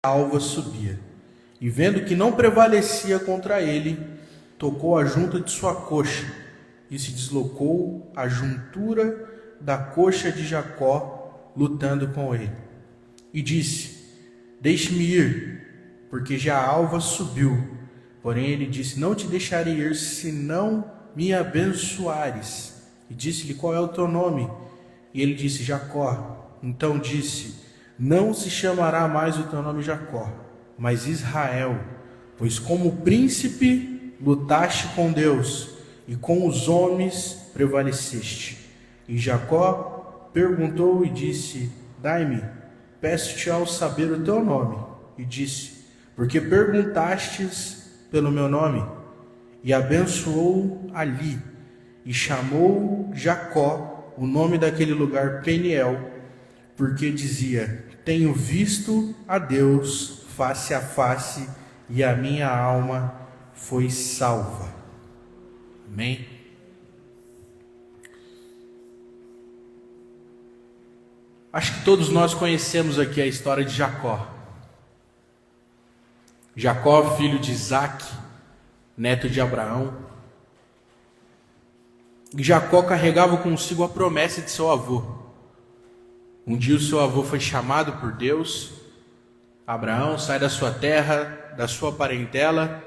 A alva subia, e vendo que não prevalecia contra ele, tocou a junta de sua coxa, e se deslocou a juntura da coxa de Jacó, lutando com ele. E disse: deixe-me ir, porque já a alva subiu. Porém ele disse: não te deixarei ir, se não me abençoares. E disse-lhe: qual é o teu nome? E ele disse: Jacó. Então disse: não se chamará mais o teu nome Jacó, mas Israel, pois como príncipe lutaste com Deus, e com os homens prevaleceste. E Jacó perguntou e disse: dai-me, peço-te ao saber o teu nome. E disse: porque perguntastes pelo meu nome. E abençoou ali, e chamou Jacó o nome daquele lugar Peniel, porque dizia: tenho visto a Deus face a face, e a minha alma foi salva. Amém? Acho que todos nós conhecemos aqui a história de Jacó. Jacó, filho de Isaac, neto de Abraão. E Jacó carregava consigo a promessa de seu avô. Um dia o seu avô foi chamado por Deus: Abraão, sai da sua terra, da sua parentela,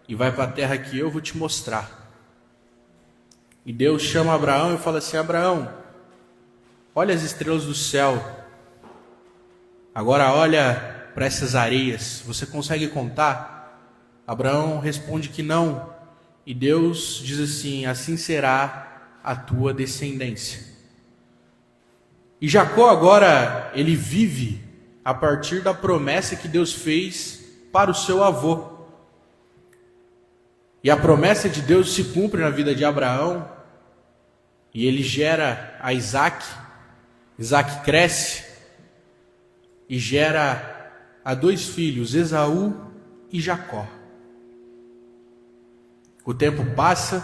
e vai para a terra que eu vou te mostrar. E Deus chama Abraão e fala assim: Abraão, olha as estrelas do céu. Agora olha para essas areias. Você consegue contar? Abraão responde que não. E Deus diz assim: assim será a tua descendência. E Jacó agora, ele vive a partir da promessa que Deus fez para o seu avô. E a promessa de Deus se cumpre na vida de Abraão, e ele gera a Isaac. Isaac cresce e gera a dois filhos, Esaú e Jacó. O tempo passa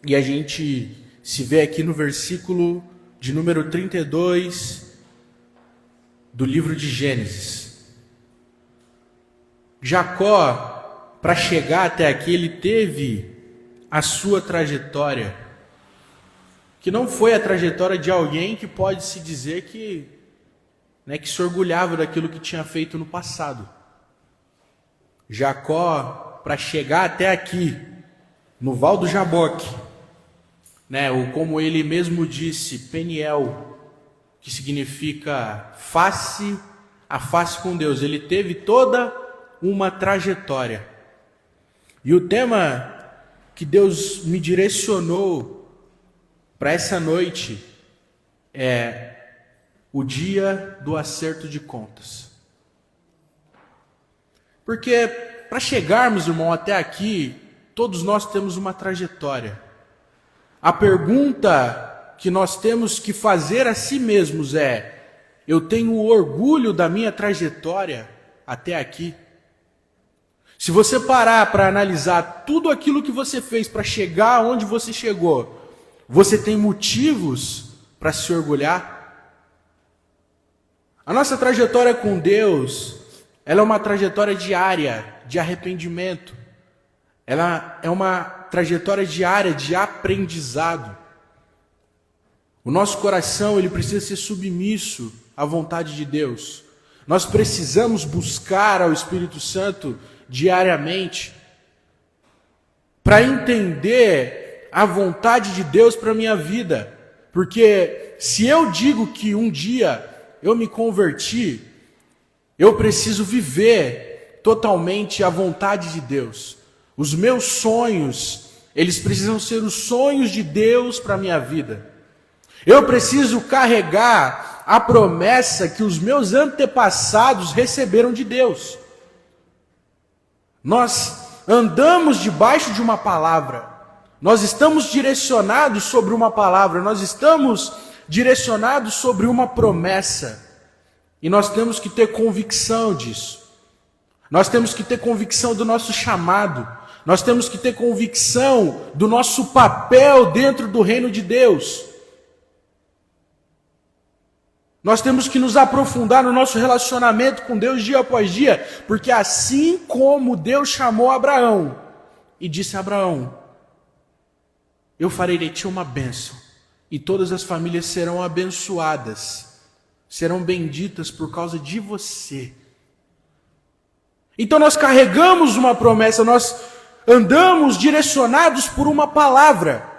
e a gente se vê aqui no versículo de número 32 do livro de Gênesis. Jacó, para chegar até aqui, ele teve a sua trajetória, que não foi a trajetória de alguém que pode se dizer que se orgulhava daquilo que tinha feito no passado. Jacó, para chegar até aqui, no Val do Jaboque, ou como ele mesmo disse, Peniel, que significa face a face com Deus, ele teve toda uma trajetória. E o tema que Deus me direcionou para essa noite é o dia do acerto de contas. Porque para chegarmos, irmão, até aqui, todos nós temos uma trajetória. A pergunta que nós temos que fazer a si mesmos é: eu tenho orgulho da minha trajetória até aqui? Se você parar para analisar tudo aquilo que você fez para chegar onde você chegou, você tem motivos para se orgulhar? A nossa trajetória com Deus, ela é uma trajetória diária de arrependimento. Ela é uma trajetória diária de aprendizado. O nosso coração, ele precisa ser submisso à vontade de Deus. Nós precisamos buscar ao Espírito Santo diariamente para entender a vontade de Deus para a minha vida. Porque se eu digo que um dia eu me converti, eu preciso viver totalmente a vontade de Deus. Os meus sonhos, eles precisam ser os sonhos de Deus para a minha vida. Eu preciso carregar a promessa que os meus antepassados receberam de Deus. Nós andamos debaixo de uma palavra. Nós estamos direcionados sobre uma palavra. Nós estamos direcionados sobre uma promessa. E nós temos que ter convicção disso. Nós temos que ter convicção do nosso chamado. Nós temos que ter convicção do nosso papel dentro do reino de Deus. Nós temos que nos aprofundar no nosso relacionamento com Deus dia após dia, porque assim como Deus chamou Abraão e disse a Abraão: eu farei de ti uma bênção, e todas as famílias serão abençoadas, serão benditas por causa de você. Então nós carregamos uma promessa, nós andamos direcionados por uma palavra.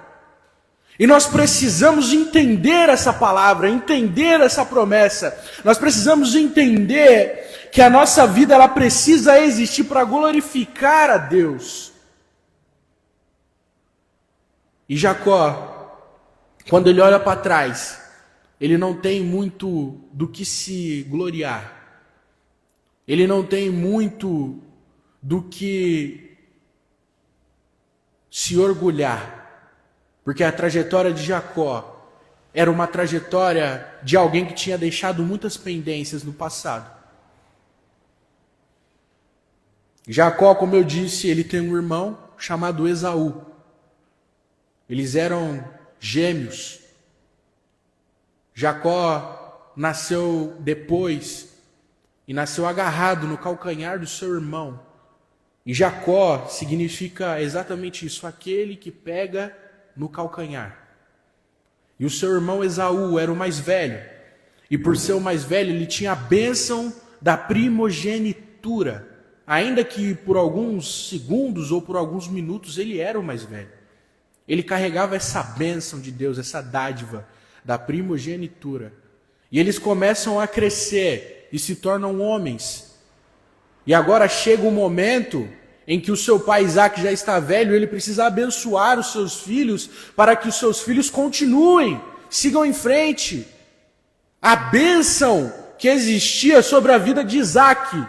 E nós precisamos entender essa palavra, entender essa promessa. Nós precisamos entender que a nossa vida ela precisa existir para glorificar a Deus. E Jacó, quando ele olha para trás, ele não tem muito do que se gloriar. Ele não tem muito do que se orgulhar. Porque a trajetória de Jacó era uma trajetória de alguém que tinha deixado muitas pendências no passado. Jacó, como eu disse, ele tem um irmão chamado Esaú. Eles eram gêmeos. Jacó nasceu depois e nasceu agarrado no calcanhar do seu irmão. E Jacó significa exatamente isso, aquele que pega no calcanhar. E o seu irmão Esaú era o mais velho. E por ser o mais velho, ele tinha a bênção da primogenitura. Ainda que por alguns segundos ou por alguns minutos ele era o mais velho. Ele carregava essa bênção de Deus, essa dádiva da primogenitura. E eles começam a crescer e se tornam homens. E agora chega um momento em que o seu pai Isaac já está velho, ele precisa abençoar os seus filhos para que os seus filhos continuem, sigam em frente. A bênção que existia sobre a vida de Isaac,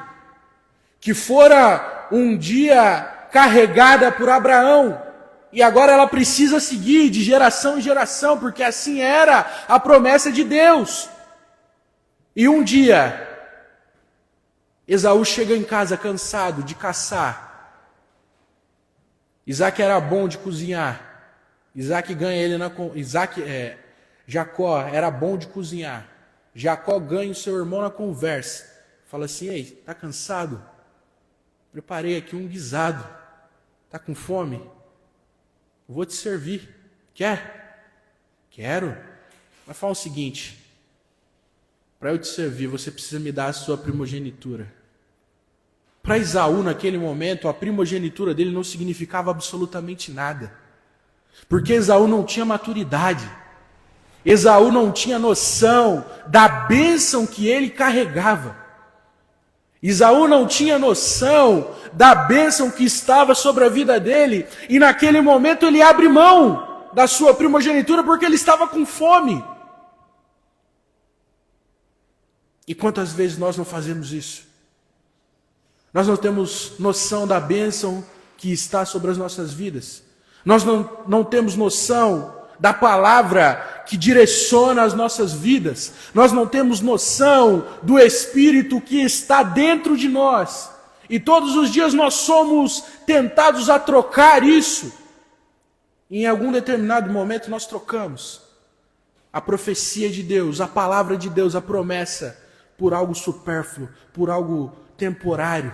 que fora um dia carregada por Abraão, e agora ela precisa seguir de geração em geração, porque assim era a promessa de Deus. E um dia, Esaú chega em casa cansado de caçar. Isaac era bom de cozinhar. Jacó era bom de cozinhar. Jacó ganha o seu irmão na conversa. Fala assim: ei, tá cansado? Preparei aqui um guisado. Tá com fome? Vou te servir. Quer? Quero. Mas fala o seguinte: para eu te servir, você precisa me dar a sua primogenitura. Para Esaú, naquele momento, a primogenitura dele não significava absolutamente nada. Porque Esaú não tinha maturidade. Esaú não tinha noção da bênção que ele carregava. Esaú não tinha noção da bênção que estava sobre a vida dele. E naquele momento ele abre mão da sua primogenitura porque ele estava com fome. E quantas vezes nós não fazemos isso? Nós não temos noção da bênção que está sobre as nossas vidas. Nós não temos noção da palavra que direciona as nossas vidas. Nós não temos noção do Espírito que está dentro de nós. E todos os dias nós somos tentados a trocar isso. E em algum determinado momento nós trocamos a profecia de Deus, a palavra de Deus, a promessa, por algo supérfluo, por algo temporário.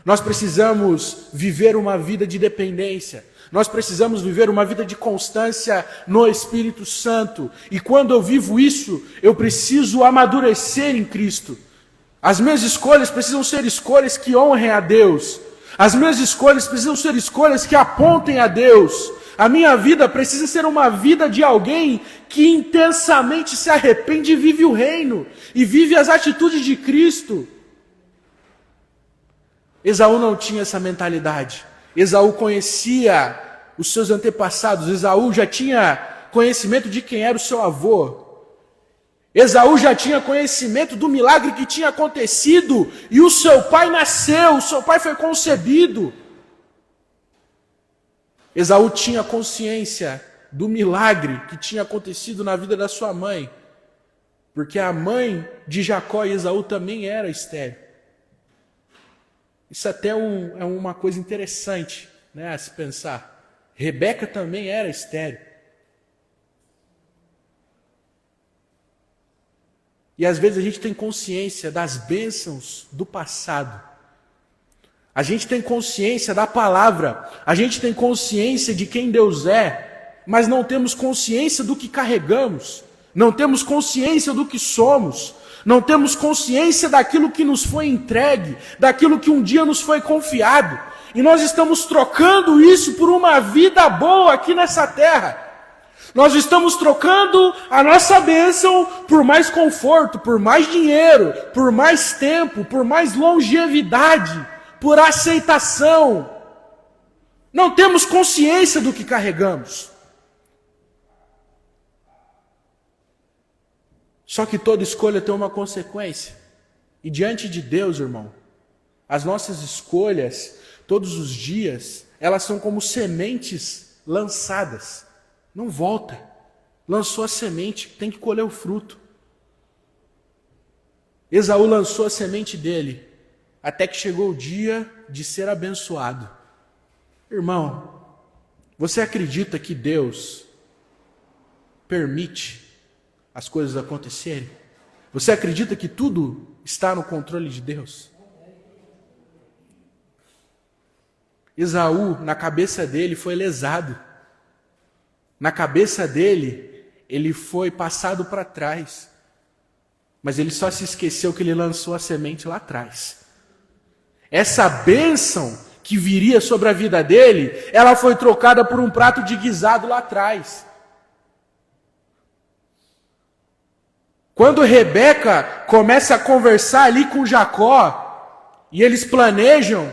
Nós precisamos viver uma vida de dependência. Nós precisamos viver uma vida de constância no Espírito Santo. E quando eu vivo isso, eu preciso amadurecer em Cristo. As minhas escolhas precisam ser escolhas que honrem a Deus. As minhas escolhas precisam ser escolhas que apontem a Deus. A minha vida precisa ser uma vida de alguém que intensamente se arrepende e vive o reino. E vive as atitudes de Cristo. Esaú não tinha essa mentalidade. Esaú conhecia os seus antepassados. Esaú já tinha conhecimento de quem era o seu avô. Esaú já tinha conhecimento do milagre que tinha acontecido. E o seu pai nasceu, o seu pai foi concebido. Esaú tinha consciência do milagre que tinha acontecido na vida da sua mãe. Porque a mãe de Jacó e Esaú também era estéril. Isso até é uma coisa interessante, né, a se pensar. Rebeca também era estéril. E às vezes a gente tem consciência das bênçãos do passado. A gente tem consciência da palavra. A gente tem consciência de quem Deus é. Mas não temos consciência do que carregamos. Não temos consciência do que somos. Não temos consciência daquilo que nos foi entregue. Daquilo que um dia nos foi confiado. E nós estamos trocando isso por uma vida boa aqui nessa terra. Nós estamos trocando a nossa bênção por mais conforto, por mais dinheiro, por mais tempo, por mais longevidade, por aceitação. Não temos consciência do que carregamos. Só que toda escolha tem uma consequência. E diante de Deus, irmão, as nossas escolhas, todos os dias, elas são como sementes lançadas. Não volta. Lançou a semente, tem que colher o fruto. Esaú lançou a semente dele, até que chegou o dia de ser abençoado. Irmão, você acredita que Deus permite as coisas acontecerem? Você acredita que tudo está no controle de Deus? Esaú, na cabeça dele, foi lesado. Na cabeça dele, ele foi passado para trás. Mas ele só se esqueceu que ele lançou a semente lá atrás. Essa bênção que viria sobre a vida dele, ela foi trocada por um prato de guisado lá atrás. Quando Rebeca começa a conversar ali com Jacó, e eles planejam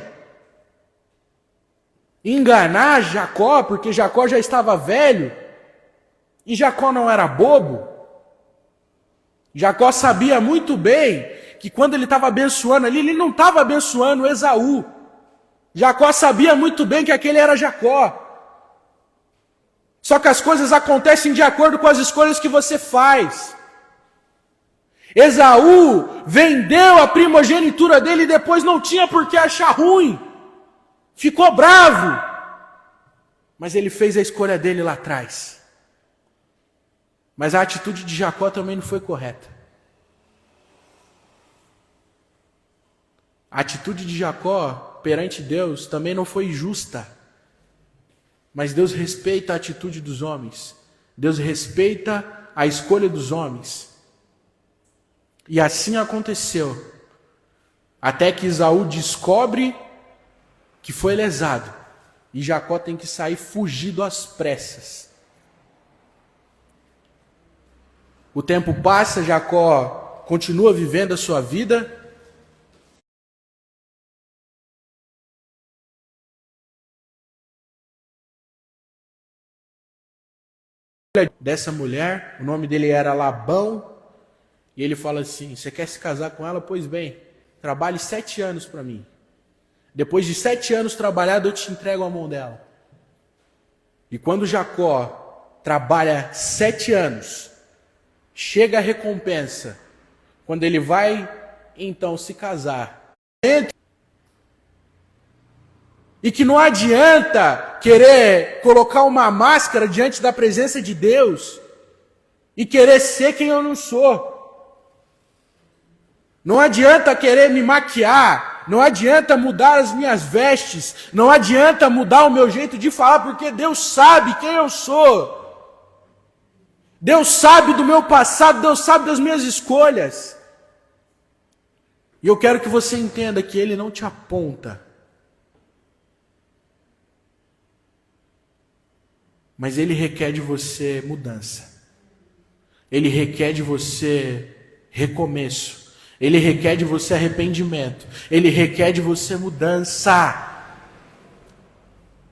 enganar Jacó, porque Jacó já estava velho, e Jacó não era bobo. Jacó sabia muito bem que quando ele estava abençoando ali, ele não estava abençoando Esaú. Jacó sabia muito bem que aquele era Jacó. Só que as coisas acontecem de acordo com as escolhas que você faz. Esaú vendeu a primogenitura dele e depois não tinha por que achar ruim. Ficou bravo, mas ele fez a escolha dele lá atrás. Mas a atitude de Jacó também não foi correta. A atitude de Jacó perante Deus também não foi justa. Mas Deus respeita a atitude dos homens. Deus respeita a escolha dos homens. E assim aconteceu. Até que Esaú descobre que foi lesado. E Jacó tem que sair fugido às pressas. O tempo passa, Jacó continua vivendo a sua vida. Dessa mulher, o nome dele era Labão. E ele fala assim: você quer se casar com ela? Pois bem, trabalhe 7 anos para mim. Depois de 7 anos trabalhado, eu te entrego a mão dela. E quando Jacó trabalha 7 anos, chega a recompensa. Quando ele vai, então, se casar. E que não adianta querer colocar uma máscara diante da presença de Deus e querer ser quem eu não sou. Não adianta querer me maquiar, não adianta mudar as minhas vestes, não adianta mudar o meu jeito de falar, porque Deus sabe quem eu sou. Deus sabe do meu passado, Deus sabe das minhas escolhas. E eu quero que você entenda que Ele não te aponta, mas Ele requer de você mudança. Ele requer de você recomeço. Ele requer de você arrependimento. Ele requer de você mudança.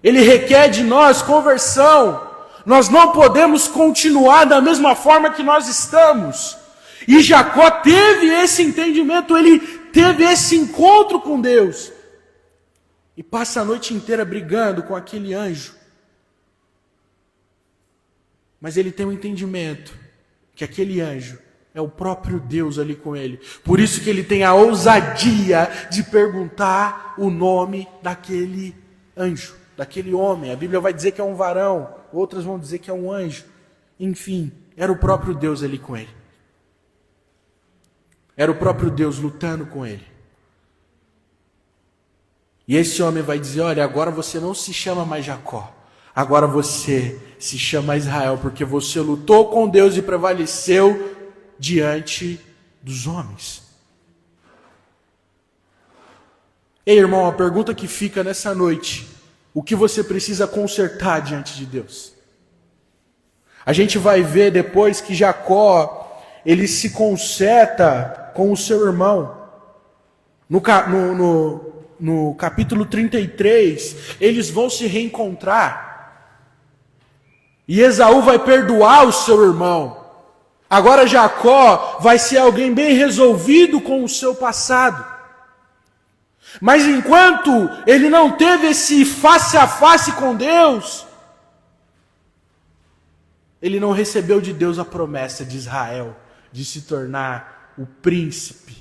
Ele requer de nós conversão. Nós não podemos continuar da mesma forma que nós estamos. E Jacó teve esse entendimento, ele teve esse encontro com Deus. E passa a noite inteira brigando com aquele anjo. Mas ele tem um entendimento que aquele anjo É o próprio Deus ali com ele. Por isso que ele tem a ousadia de perguntar o nome daquele anjo, daquele homem. A Bíblia vai dizer que é um varão, outras vão dizer que é um anjo. Enfim, era o próprio Deus ali com ele. Era o próprio Deus lutando com ele. E esse homem vai dizer, olha, agora você não se chama mais Jacó. Agora você se chama Israel, porque você lutou com Deus e prevaleceu diante dos homens. Ei, irmão, a pergunta que fica nessa noite, o que você precisa consertar diante de Deus? A gente vai ver depois que Jacó, ele se conserta com o seu irmão. No capítulo 33, eles vão se reencontrar. E Esaú vai perdoar o seu irmão. Agora Jacó vai ser alguém bem resolvido com o seu passado. Mas enquanto ele não teve esse face a face com Deus, ele não recebeu de Deus a promessa de Israel, de se tornar o príncipe.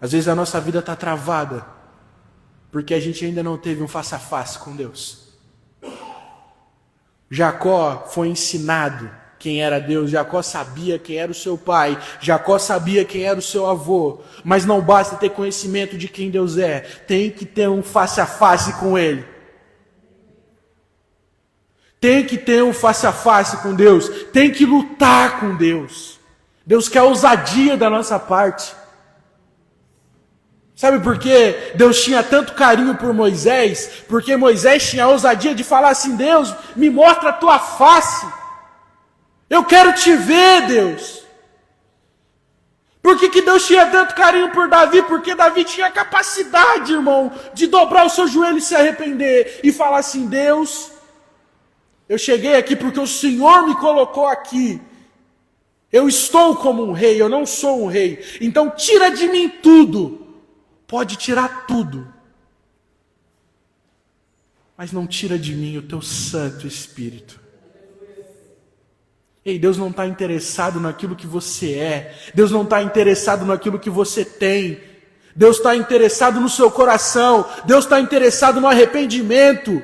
Às vezes a nossa vida está travada, porque a gente ainda não teve um face a face com Deus. Jacó foi ensinado quem era Deus, Jacó sabia quem era o seu pai, Jacó sabia quem era o seu avô, mas não basta ter conhecimento de quem Deus é, tem que ter um face a face com Ele. Tem que ter um face a face com Deus, tem que lutar com Deus. Deus quer ousadia da nossa parte. Sabe por que Deus tinha tanto carinho por Moisés? Porque Moisés tinha a ousadia de falar assim, Deus, me mostra a tua face. Eu quero te ver, Deus. Por que Deus tinha tanto carinho por Davi? Porque Davi tinha a capacidade, irmão, de dobrar o seu joelho e se arrepender. E falar assim, Deus, eu cheguei aqui porque o Senhor me colocou aqui. Eu estou como um rei, eu não sou um rei. Então tira de mim tudo. Pode tirar tudo, mas não tira de mim o teu Santo Espírito. Ei, Deus não está interessado naquilo que você é, Deus não está interessado naquilo que você tem, Deus está interessado no seu coração, Deus está interessado no arrependimento,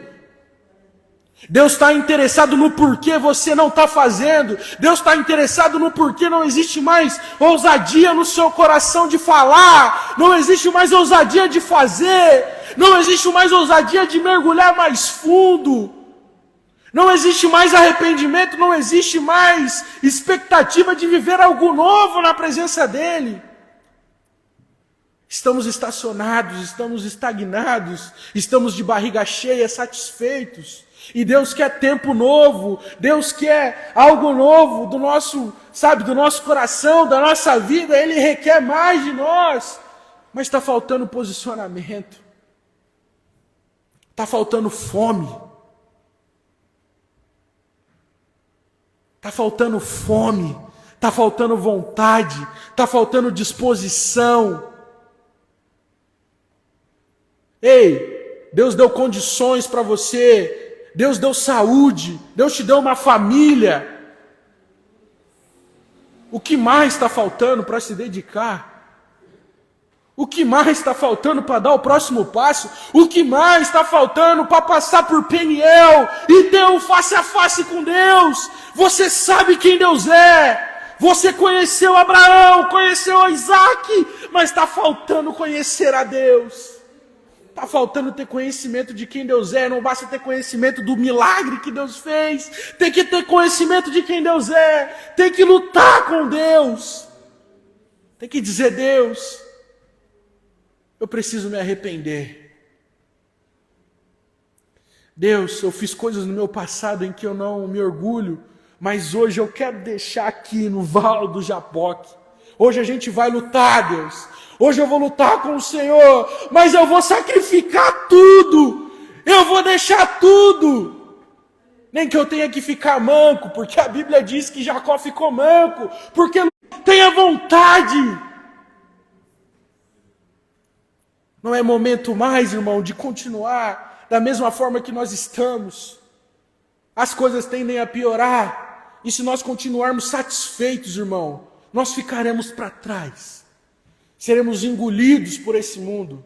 Deus está interessado no porquê você não está fazendo. Deus está interessado no porquê não existe mais ousadia no seu coração de falar. Não existe mais ousadia de fazer. Não existe mais ousadia de mergulhar mais fundo. Não existe mais arrependimento. Não existe mais expectativa de viver algo novo na presença dEle. Estamos estacionados, estamos estagnados, estamos de barriga cheia, satisfeitos. E Deus quer tempo novo, Deus quer algo novo do nosso, do nosso coração, da nossa vida. Ele requer mais de nós, mas está faltando posicionamento, está faltando fome, está faltando vontade, está faltando disposição. Ei, Deus deu condições para você, Deus deu saúde, Deus te deu uma família. O que mais está faltando para se dedicar? O que mais está faltando para dar o próximo passo? O que mais está faltando para passar por Peniel e ter um face a face com Deus? Você sabe quem Deus é. Você conheceu Abraão, conheceu Isaac, mas está faltando conhecer a Deus. Está faltando ter conhecimento de quem Deus é. Não basta ter conhecimento do milagre que Deus fez. Tem que ter conhecimento de quem Deus é. Tem que lutar com Deus. Tem que dizer, Deus, eu preciso me arrepender. Deus, eu fiz coisas no meu passado em que eu não me orgulho, mas hoje eu quero deixar aqui no Vale do Jaboque. Hoje a gente vai lutar, Deus. Hoje eu vou lutar com o Senhor, mas eu vou sacrificar tudo. Eu vou deixar tudo. Nem que eu tenha que ficar manco, porque a Bíblia diz que Jacó ficou manco, porque tenha vontade. Não é momento mais, irmão, de continuar da mesma forma que nós estamos. As coisas tendem a piorar. E se nós continuarmos satisfeitos, irmão, nós ficaremos para trás. Seremos engolidos por esse mundo.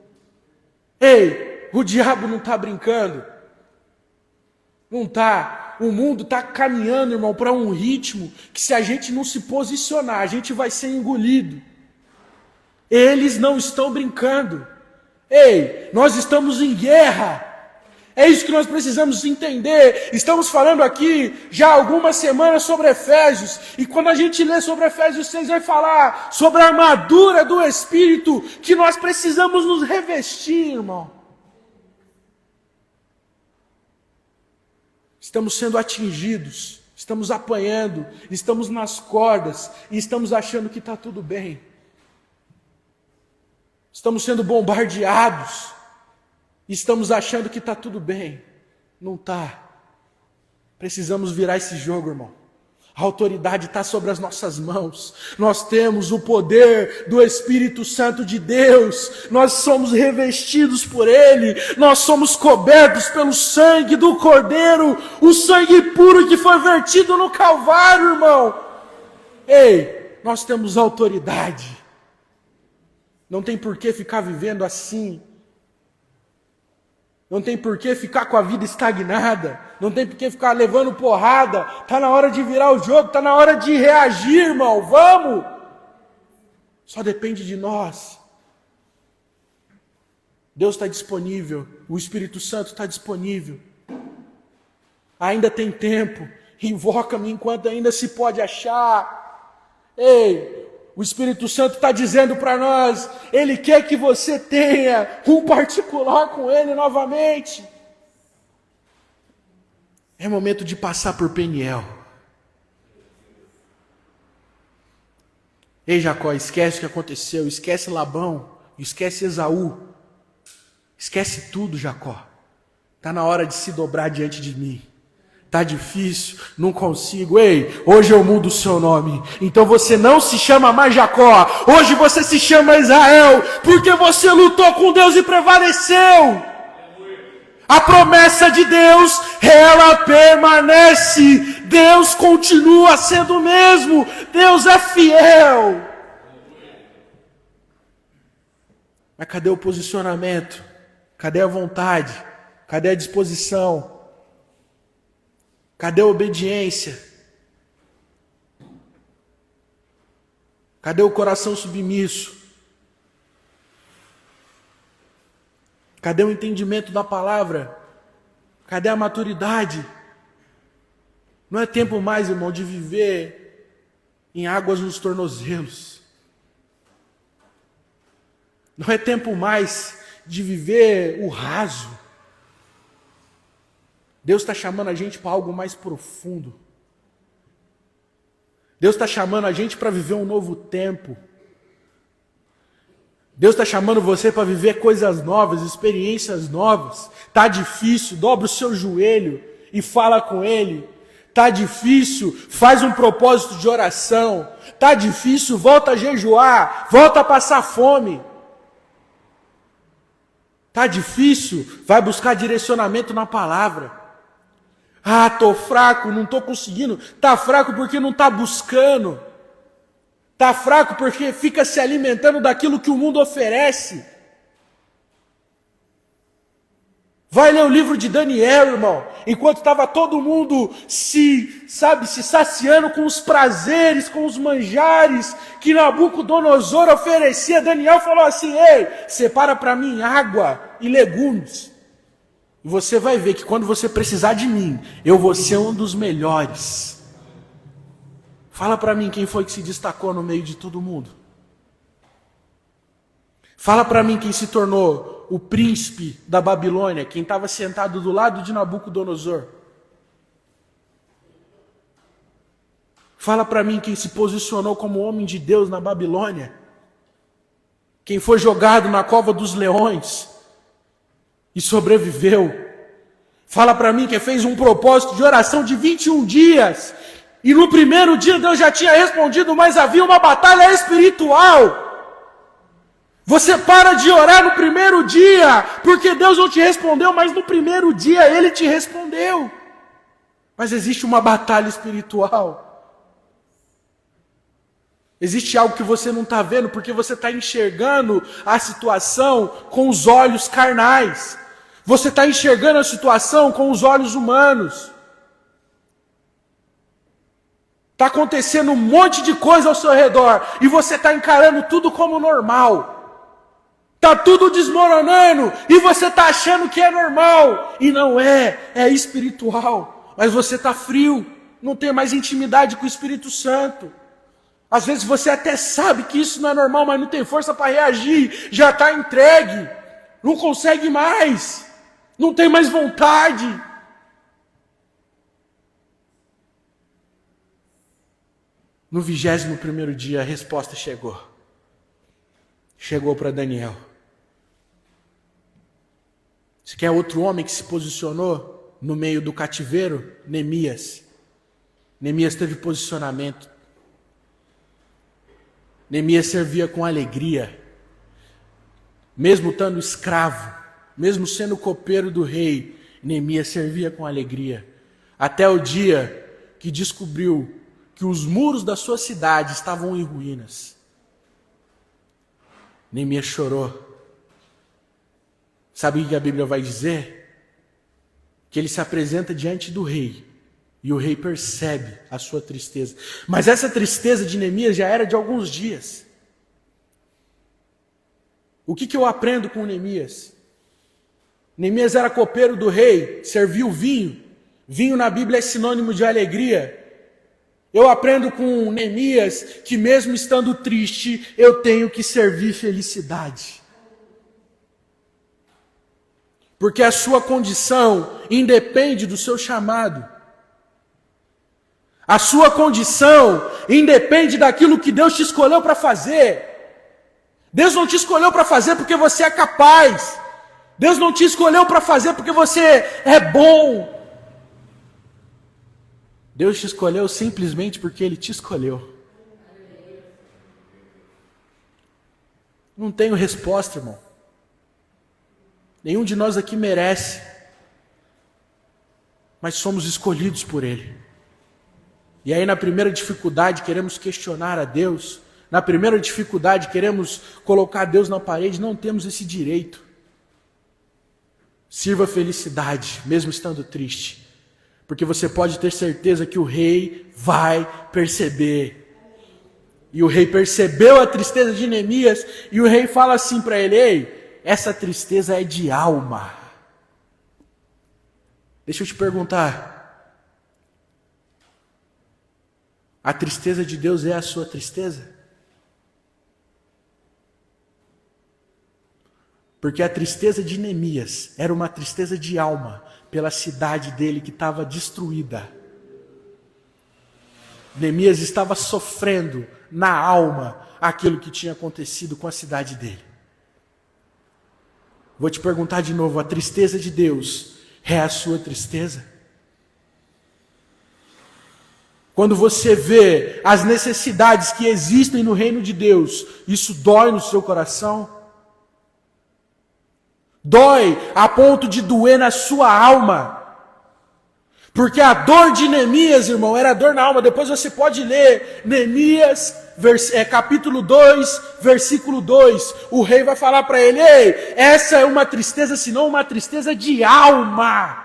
Ei, o diabo não está brincando. Não está. O mundo está caminhando, irmão, para um ritmo que se a gente não se posicionar, a gente vai ser engolido. Eles não estão brincando. Ei, nós estamos em guerra. É isso que nós precisamos entender. Estamos falando aqui já há algumas semanas sobre Efésios. E quando a gente lê sobre Efésios 6, vai falar sobre a armadura do Espírito que nós precisamos nos revestir, irmão. Estamos sendo atingidos, estamos apanhando, estamos nas cordas e estamos achando que está tudo bem. Estamos sendo bombardeados e estamos achando que está tudo bem. Não está. Precisamos virar esse jogo, irmão. A autoridade está sobre as nossas mãos. Nós temos o poder do Espírito Santo de Deus. Nós somos revestidos por Ele. Nós somos cobertos pelo sangue do Cordeiro. O sangue puro que foi vertido no Calvário, irmão. Ei, nós temos autoridade. Não tem por que ficar vivendo assim. Não tem por que ficar com a vida estagnada. Não tem por que ficar levando porrada. Está na hora de virar o jogo. Está na hora de reagir, irmão. Vamos! Só depende de nós. Deus está disponível. O Espírito Santo está disponível. Ainda tem tempo. Invoca-me enquanto ainda se pode achar. Ei! O Espírito Santo está dizendo para nós, Ele quer que você tenha um particular com Ele novamente. É momento de passar por Peniel. Ei, Jacó, esquece o que aconteceu, esquece Labão, esquece Esaú. Esquece tudo, Jacó. Está na hora de se dobrar diante de mim. Tá difícil, não consigo. Ei, hoje eu mudo o seu nome. Então você não se chama mais Jacó. Hoje você se chama Israel, porque você lutou com Deus e prevaleceu. A promessa de Deus, ela permanece. Deus continua sendo o mesmo. Deus é fiel. Mas cadê o posicionamento? Cadê a vontade? Cadê a disposição? Cadê a obediência? Cadê o coração submisso? Cadê o entendimento da palavra? Cadê a maturidade? Não é tempo mais, irmão, de viver em águas nos tornozelos. Não é tempo mais de viver o raso. Deus está chamando a gente para algo mais profundo. Deus está chamando a gente para viver um novo tempo. Deus está chamando você para viver coisas novas, experiências novas. Está difícil, dobra o seu joelho e fala com Ele. Está difícil, faz um propósito de oração. Está difícil, volta a jejuar, volta a passar fome. Está difícil, vai buscar direcionamento na palavra. Ah, estou fraco, não estou conseguindo. Está fraco porque não está buscando. Está fraco porque fica se alimentando daquilo que o mundo oferece. Vai ler o livro de Daniel, irmão. Enquanto estava todo mundo se saciando com os prazeres, com os manjares que Nabucodonosor oferecia, Daniel falou assim, ei, separa para mim água e legumes. E você vai ver que quando você precisar de mim, eu vou ser um dos melhores. Fala para mim quem foi que se destacou no meio de todo mundo. Fala para mim quem se tornou o príncipe da Babilônia, quem estava sentado do lado de Nabucodonosor. Fala para mim quem se posicionou como homem de Deus na Babilônia. Quem foi jogado na cova dos leões e sobreviveu. Fala para mim que fez um propósito de oração de 21 dias. E no primeiro dia Deus já tinha respondido, mas havia uma batalha espiritual. Você para de orar no primeiro dia, porque Deus não te respondeu, mas no primeiro dia Ele te respondeu. Mas existe uma batalha espiritual. Existe algo que você não está vendo porque você está enxergando a situação com os olhos carnais. Você está enxergando a situação com os olhos humanos. Está acontecendo um monte de coisa ao seu redor e você está encarando tudo como normal. Está tudo desmoronando e você está achando que é normal. E não é, é espiritual. Mas você está frio, não tem mais intimidade com o Espírito Santo. Às vezes você até sabe que isso não é normal, mas não tem força para reagir. Já está entregue, não consegue mais, não tem mais vontade. No 21º dia, a resposta chegou. Chegou para Daniel. Você quer outro homem que se posicionou no meio do cativeiro? Neemias. Neemias teve posicionamento. Neemias servia com alegria. Mesmo estando escravo, mesmo sendo copeiro do rei, Neemias servia com alegria. Até o dia que descobriu que os muros da sua cidade estavam em ruínas. Neemias chorou. Sabe o que a Bíblia vai dizer? Que ele se apresenta diante do rei, e o rei percebe a sua tristeza. Mas essa tristeza de Neemias já era de alguns dias. O que eu aprendo com Neemias? Neemias era copeiro do rei, serviu vinho. Vinho na Bíblia é sinônimo de alegria. Eu aprendo com Neemias que mesmo estando triste, eu tenho que servir felicidade. Porque a sua condição independe do seu chamado. A sua condição independe daquilo que Deus te escolheu para fazer. Deus não te escolheu para fazer porque você é capaz. Deus não te escolheu para fazer porque você é bom. Deus te escolheu simplesmente porque Ele te escolheu. Não tenho resposta, irmão. Nenhum de nós aqui merece. Mas somos escolhidos por Ele. E aí na primeira dificuldade queremos questionar a Deus. Na primeira dificuldade queremos colocar Deus na parede. Não temos esse direito. Sirva a felicidade, mesmo estando triste. Porque você pode ter certeza que o rei vai perceber. E o rei percebeu a tristeza de Neemias. E o rei fala assim para ele: ei, essa tristeza é de alma. Deixa eu te perguntar. A tristeza de Deus é a sua tristeza? Porque a tristeza de Neemias era uma tristeza de alma pela cidade dele que estava destruída. Neemias estava sofrendo na alma aquilo que tinha acontecido com a cidade dele. Vou te perguntar de novo, a tristeza de Deus é a sua tristeza? Quando você vê as necessidades que existem no reino de Deus, isso dói no seu coração? Dói a ponto de doer na sua alma. Porque a dor de Neemias, irmão, era dor na alma. Depois você pode ler Neemias, capítulo 2, versículo 2. O rei vai falar para ele: ei, essa é uma tristeza, senão uma tristeza de alma.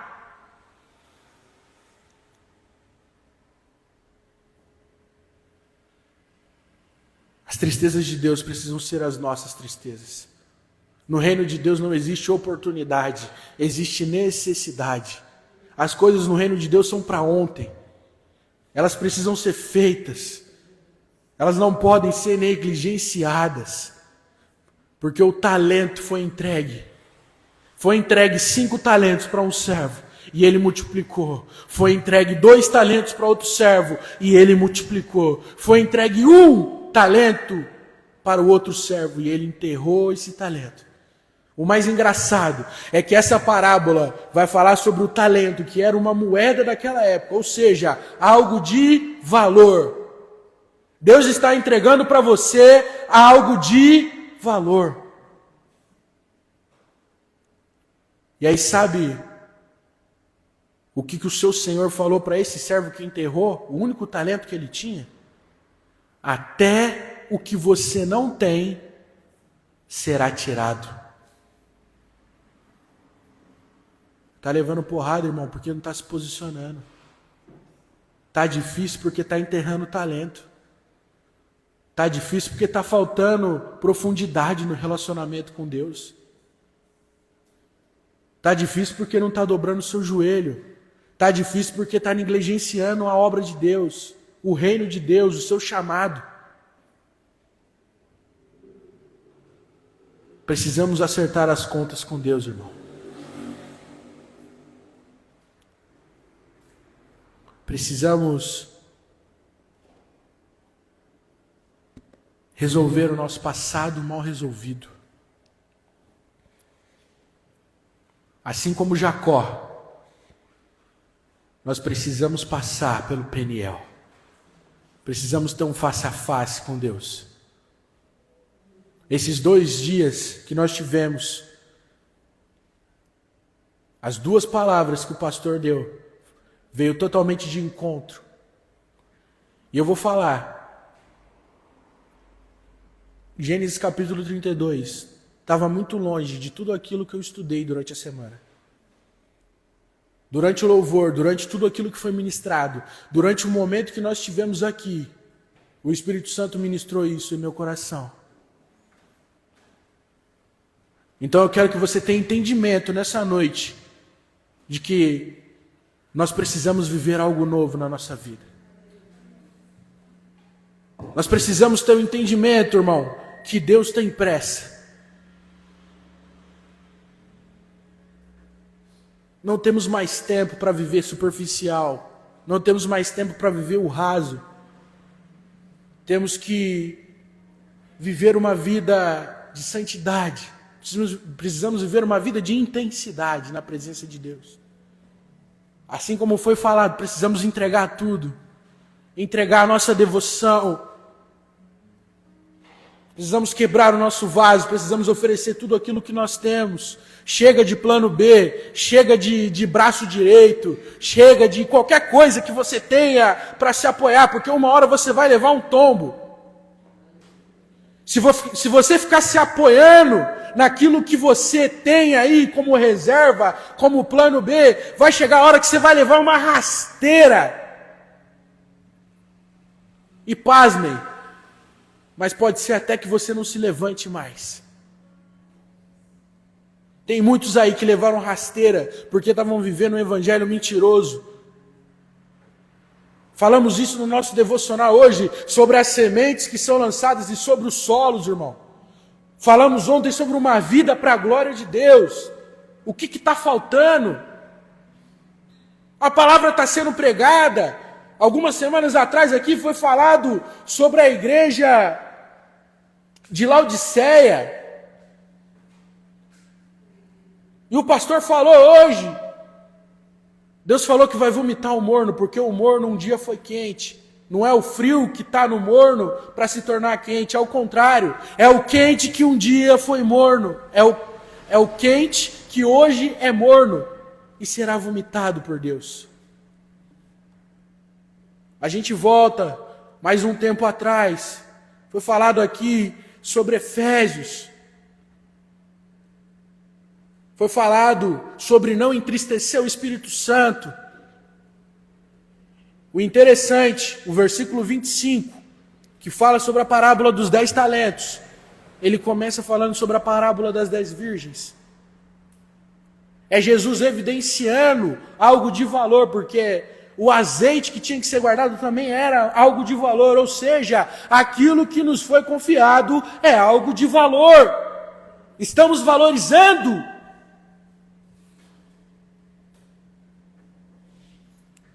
As tristezas de Deus precisam ser as nossas tristezas. No reino de Deus não existe oportunidade, existe necessidade. As coisas no reino de Deus são para ontem. Elas precisam ser feitas. Elas não podem ser negligenciadas. Porque o talento foi entregue. Foi entregue 5 talentos para um servo e ele multiplicou. Foi entregue 2 talentos para outro servo e ele multiplicou. Foi entregue 1 talento para o outro servo e ele enterrou esse talento. O mais engraçado é que essa parábola vai falar sobre o talento, que era uma moeda daquela época, ou seja, algo de valor. Deus está entregando para você algo de valor. E aí sabe o que o seu Senhor falou para esse servo que enterrou, o único talento que ele tinha? Até o que você não tem será tirado. Está levando porrada, irmão, porque não está se posicionando. Está difícil porque está enterrando talento. Está difícil porque está faltando profundidade no relacionamento com Deus. Está difícil porque não está dobrando o seu joelho. Está difícil porque está negligenciando a obra de Deus, o reino de Deus, o seu chamado. Precisamos acertar as contas com Deus, irmão. Precisamos resolver o nosso passado mal resolvido. Assim como Jacó, nós precisamos passar pelo Peniel. Precisamos ter um face a face com Deus. Esses 2 dias que nós tivemos, as 2 palavras que o pastor deu, veio totalmente de encontro. E eu vou falar. Gênesis capítulo 32. Estava muito longe de tudo aquilo que eu estudei durante a semana. Durante o louvor, durante tudo aquilo que foi ministrado, durante o momento que nós tivemos aqui, o Espírito Santo ministrou isso em meu coração. Então eu quero que você tenha entendimento nessa noite de que nós precisamos viver algo novo na nossa vida. Nós precisamos ter um entendimento, irmão, que Deus tem pressa. Não temos mais tempo para viver superficial. Não temos mais tempo para viver o raso. Temos que viver uma vida de santidade. Precisamos viver uma vida de intensidade na presença de Deus. Assim como foi falado, precisamos entregar tudo. Entregar a nossa devoção. Precisamos quebrar o nosso vaso, precisamos oferecer tudo aquilo que nós temos. Chega de plano B, chega de braço direito, chega de qualquer coisa que você tenha para se apoiar, porque uma hora você vai levar um tombo. Se você ficar se apoiando naquilo que você tem aí como reserva, como plano B, vai chegar a hora que você vai levar uma rasteira. E pasmem, mas pode ser até que você não se levante mais. Tem muitos aí que levaram rasteira porque estavam vivendo um evangelho mentiroso. Falamos isso no nosso devocional hoje, sobre as sementes que são lançadas e sobre os solos, irmão. Falamos ontem sobre uma vida para a glória de Deus. O que está faltando? A palavra está sendo pregada. Algumas semanas atrás aqui foi falado sobre a igreja de Laodiceia. E o pastor falou hoje, Deus falou que vai vomitar o morno, porque o morno um dia foi quente. Não é o frio que está no morno para se tornar quente, é o contrário. É o quente que um dia foi morno. É o quente que hoje é morno e será vomitado por Deus. A gente volta mais um tempo atrás. Foi falado aqui sobre Efésios. Foi falado sobre não entristecer o Espírito Santo. O interessante, o versículo 25, que fala sobre a parábola dos 10 talentos, ele começa falando sobre a parábola das 10 virgens. É Jesus evidenciando algo de valor, porque o azeite que tinha que ser guardado também era algo de valor, ou seja, aquilo que nos foi confiado é algo de valor. Estamos valorizando.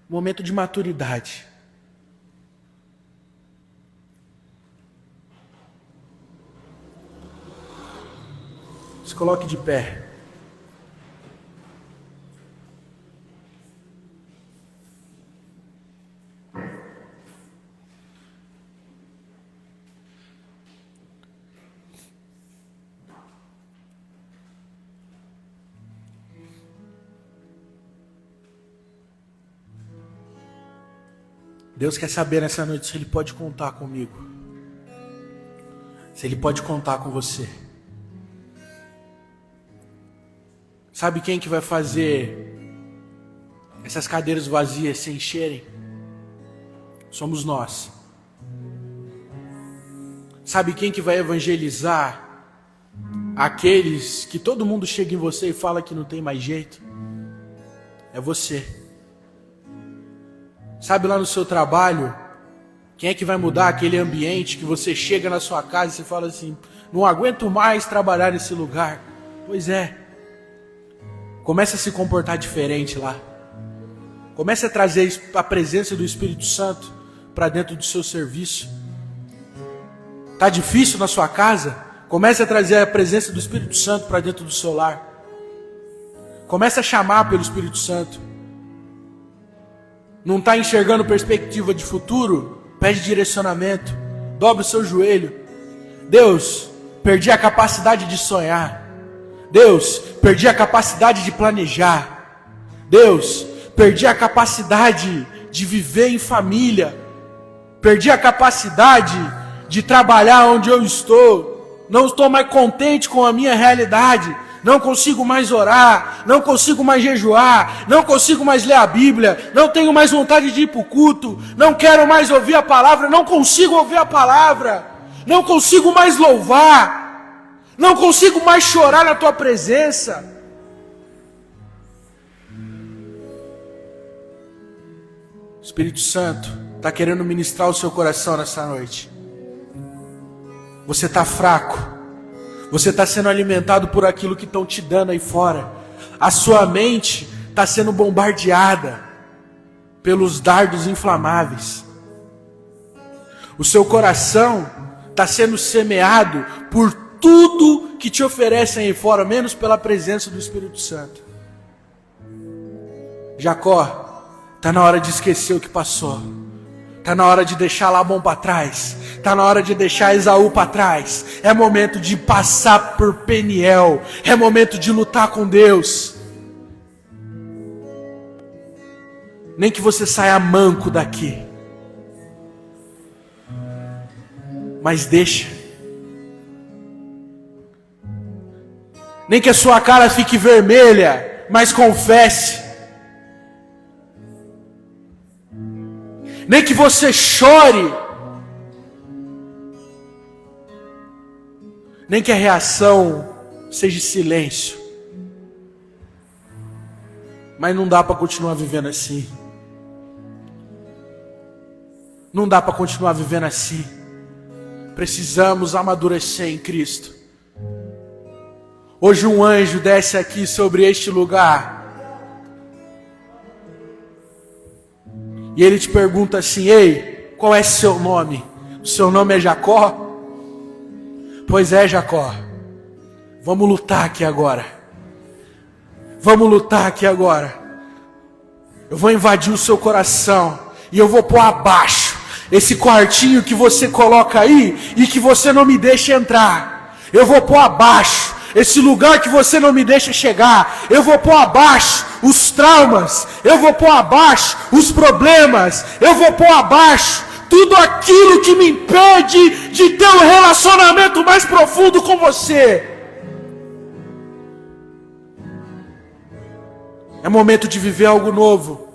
Momento de maturidade. Se coloque de pé. Deus quer saber nessa noite se Ele pode contar comigo. se Ele pode contar com você. Sabe quem que vai fazer essas cadeiras vazias se encherem? Somos nós. Sabe quem que vai evangelizar aqueles que todo mundo chega em você e fala que não tem mais jeito? É você. Sabe lá no seu trabalho, quem é que vai mudar aquele ambiente que você chega na sua casa e você fala assim, não aguento mais trabalhar nesse lugar? Pois é. Comece a se comportar diferente lá. Comece a trazer a presença do Espírito Santo para dentro do seu serviço. Está difícil na sua casa? Comece a trazer a presença do Espírito Santo para dentro do seu lar. Comece a chamar pelo Espírito Santo. Não está enxergando perspectiva de futuro? Pede direcionamento. Dobre o seu joelho. Deus, perdi a capacidade de sonhar. Deus, perdi a capacidade de planejar. Deus, perdi a capacidade de viver em família. Perdi a capacidade de trabalhar onde eu estou. Não estou mais contente com a minha realidade. Não consigo mais orar. Não consigo mais jejuar. Não consigo mais ler a Bíblia. Não tenho mais vontade de ir para o culto. Não quero mais ouvir a palavra. Não consigo ouvir a palavra. Não consigo mais louvar. Não consigo mais chorar na tua presença. O Espírito Santo está querendo ministrar o seu coração nessa noite. Você está fraco. Você está sendo alimentado por aquilo que estão te dando aí fora. A sua mente está sendo bombardeada pelos dardos inflamáveis. O seu coração está sendo semeado por tudo que te oferecem aí fora, menos pela presença do Espírito Santo. Jacó, está na hora de esquecer o que passou. Está na hora de deixar Labão para trás. Está na hora de deixar Esaú para trás. É momento de passar por Peniel. É momento de lutar com Deus. Nem que você saia manco daqui. Mas deixa. Nem que a sua cara fique vermelha, mas confesse. Nem que você chore. Nem que a reação seja silêncio. Mas não dá para continuar vivendo assim. Não dá para continuar vivendo assim. Precisamos amadurecer em Cristo. Hoje um anjo desce aqui sobre este lugar. E ele te pergunta assim: ei, qual é seu nome? O seu nome é Jacó? Pois é, Jacó. Vamos lutar aqui agora. Vamos lutar aqui agora. Eu vou invadir o seu coração. E eu vou pôr abaixo esse quartinho que você coloca aí e que você não me deixa entrar. Eu vou pôr abaixo esse lugar que você não me deixa chegar. Eu vou pôr abaixo os traumas. Eu vou pôr abaixo os problemas. Eu vou pôr abaixo tudo aquilo que me impede de ter um relacionamento mais profundo com você. É momento de viver algo novo.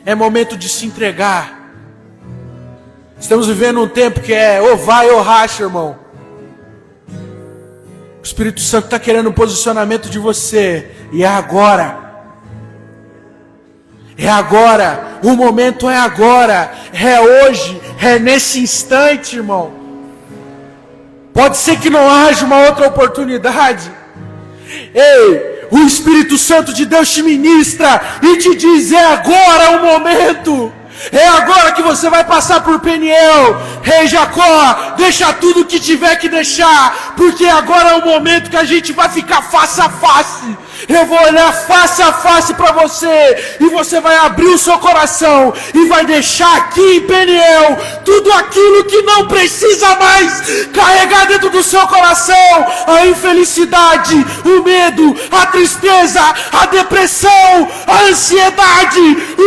É momento de se entregar. Estamos vivendo um tempo que é ou vai ou racha, irmão. O Espírito Santo está querendo um posicionamento de você. E é agora. É agora. O momento é agora. É hoje. É nesse instante, irmão. Pode ser que não haja uma outra oportunidade. Ei, o Espírito Santo de Deus te ministra e te diz: é agora o momento. É agora que você vai passar por Peniel. Rei Jacó, deixa tudo que tiver que deixar, porque agora é o momento que a gente vai ficar face a face. Eu vou olhar face a face para você, e você vai abrir o seu coração e vai deixar aqui em Peniel tudo aquilo que não precisa mais carregar dentro do seu coração: a infelicidade, o medo, a tristeza, a depressão, a ansiedade,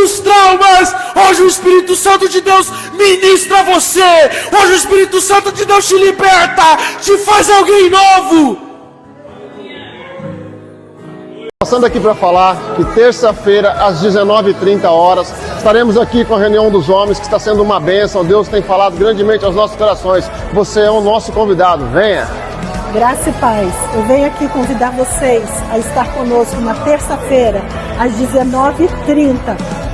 os traumas. Hoje o Espírito Santo de Deus ministra você. Hoje o Espírito Santo de Deus te liberta, te faz alguém novo. Passando aqui para falar que terça-feira, às 19h30, estaremos aqui com a reunião dos homens, que está sendo uma bênção. Deus tem falado grandemente aos nossos corações. Você é o nosso convidado. Venha! Graça e paz. Eu venho aqui convidar vocês a estar conosco na terça-feira, às 19h30,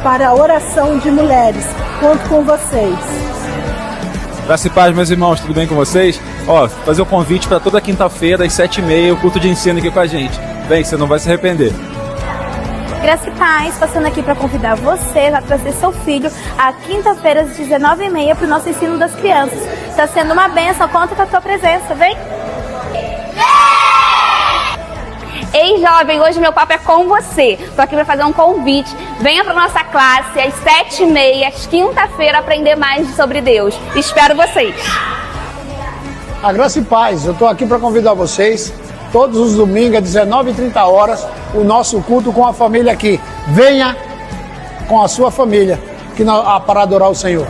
para a oração de mulheres. Conto com vocês. Graça e paz, meus irmãos, tudo bem com vocês? Fazer o convite para toda quinta-feira, às 7h30, o culto de ensino aqui com a gente. Vem, você não vai se arrepender. Graça e paz, passando aqui para convidar você a trazer seu filho à quinta-feira, às 19h30, para o nosso ensino das crianças. Está sendo uma bênção, conta com a tua presença, vem! Ei, jovem, hoje meu papo é com você. Estou aqui para fazer um convite. Venha para nossa classe às 7h30, às quinta-feira, aprender mais sobre Deus. Espero vocês. A graça e paz, eu estou aqui para convidar vocês, todos os domingos, às 19h30, o nosso culto com a família aqui. Venha com a sua família para adorar o Senhor.